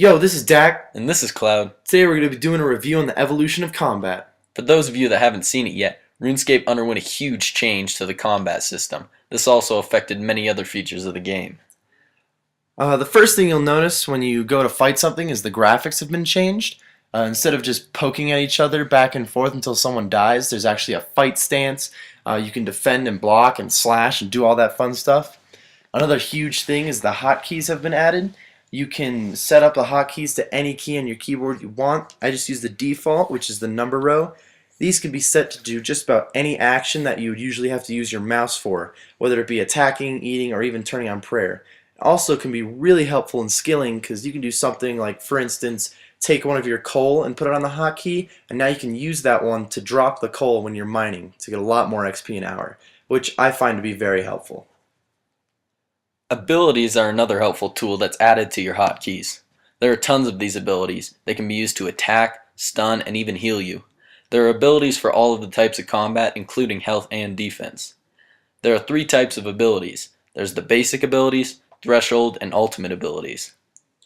Yo, this is Dak. And this is Cloud. Today we're going to be doing a review on the evolution of combat. For those of you that haven't seen it yet, RuneScape underwent a huge change to the combat system. This also affected many other features of the game. The first thing you'll notice when you go to fight something is the graphics have been changed. Instead of just poking at each other back and forth until someone dies, there's actually a fight stance. You can defend and block and slash and do all that fun stuff. Another huge thing is the hotkeys have been added. You can set up the hotkeys to any key on your keyboard you want. I just use the default, which is the number row. These can be set to do just about any action that you would usually have to use your mouse for, whether it be attacking, eating, or even turning on prayer. It also can be really helpful in skilling because you can do something like, for instance, take one of your coal and put it on the hotkey, and now you can use that one to drop the coal when you're mining to get a lot more XP an hour, which I find to be very helpful. Abilities are another helpful tool that's added to your hotkeys. There are tons of these abilities. They can be used to attack, stun, and even heal you. There are abilities for all of the types of combat, including health and defense. There are three types of abilities. There's the basic abilities, threshold, and ultimate abilities.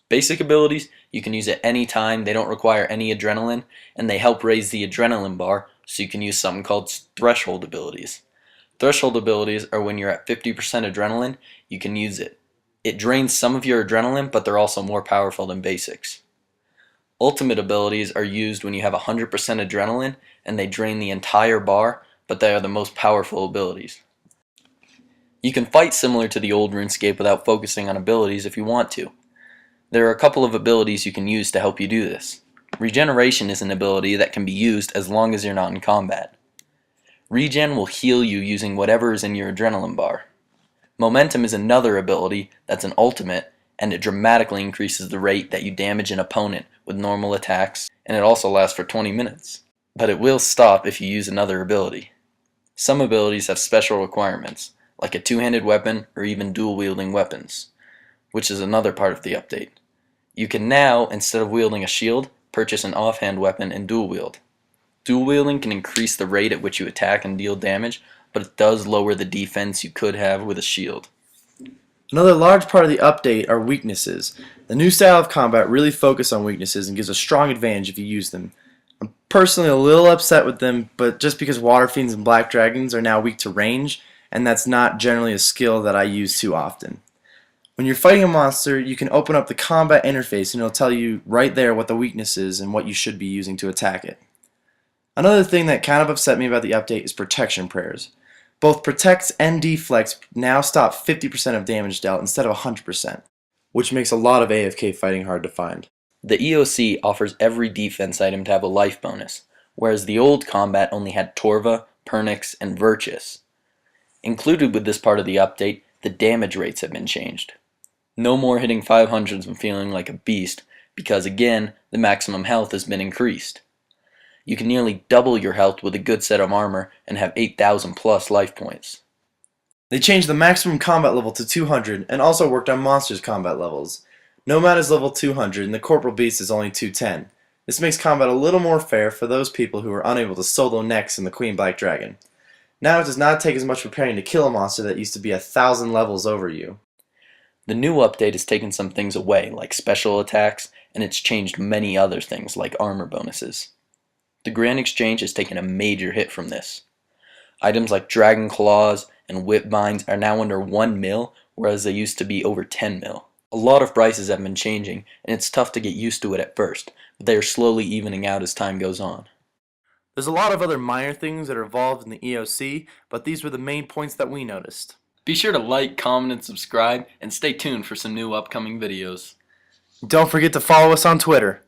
Basic abilities you can use at any time, they don't require any adrenaline, and they help raise the adrenaline bar, so you can use something called threshold abilities. Threshold abilities are when you're at 50% adrenaline, you can use it. It drains some of your adrenaline, but they're also more powerful than basics. Ultimate abilities are used when you have 100% adrenaline, and they drain the entire bar, but they are the most powerful abilities. You can fight similar to the old RuneScape without focusing on abilities if you want to. There are a couple of abilities you can use to help you do this. Regeneration is an ability that can be used as long as you're not in combat. Regen will heal you using whatever is in your adrenaline bar. Momentum is another ability that's an ultimate, and it dramatically increases the rate that you damage an opponent with normal attacks, and it also lasts for 20 minutes. But it will stop if you use another ability. Some abilities have special requirements, like a two-handed weapon or even dual-wielding weapons, which is another part of the update. You can now, instead of wielding a shield, purchase an offhand weapon and dual-wield. Dual-wielding can increase the rate at which you attack and deal damage, but it does lower the defense you could have with a shield. Another large part of the update are weaknesses. The new style of combat really focuses on weaknesses and gives a strong advantage if you use them. I'm personally a little upset with them, but just because water fiends and black dragons are now weak to range, and that's not generally a skill that I use too often. When you're fighting a monster, you can open up the combat interface and it'll tell you right there what the weakness is and what you should be using to attack it. Another thing that kind of upset me about the update is protection prayers. Both protects and deflects now stop 50% of damage dealt instead of 100%, which makes a lot of AFK fighting hard to find. The EOC offers every defense item to have a life bonus, whereas the old combat only had Torva, Pernix, and Virtus. Included with this part of the update, the damage rates have been changed. No more hitting 500s and feeling like a beast, because again, the maximum health has been increased. You can nearly double your health with a good set of armor and have 8,000 plus life points. They changed the maximum combat level to 200 and also worked on monsters' combat levels. Nomad is level 200 and the Corporal Beast is only 210. This makes combat a little more fair for those people who are unable to solo Nex and the Queen Black Dragon. Now it does not take as much preparing to kill a monster that used to be 1,000 levels over you. The new update has taken some things away, like special attacks, and it's changed many other things, like armor bonuses. The Grand Exchange has taken a major hit from this. Items like Dragon Claws and Whip Binds are now under 1 mil, whereas they used to be over 10 mil. A lot of prices have been changing, and it's tough to get used to it at first, but they are slowly evening out as time goes on. There's a lot of other minor things that are involved in the EOC, but these were the main points that we noticed. Be sure to like, comment, and subscribe, and stay tuned for some new upcoming videos. Don't forget to follow us on Twitter.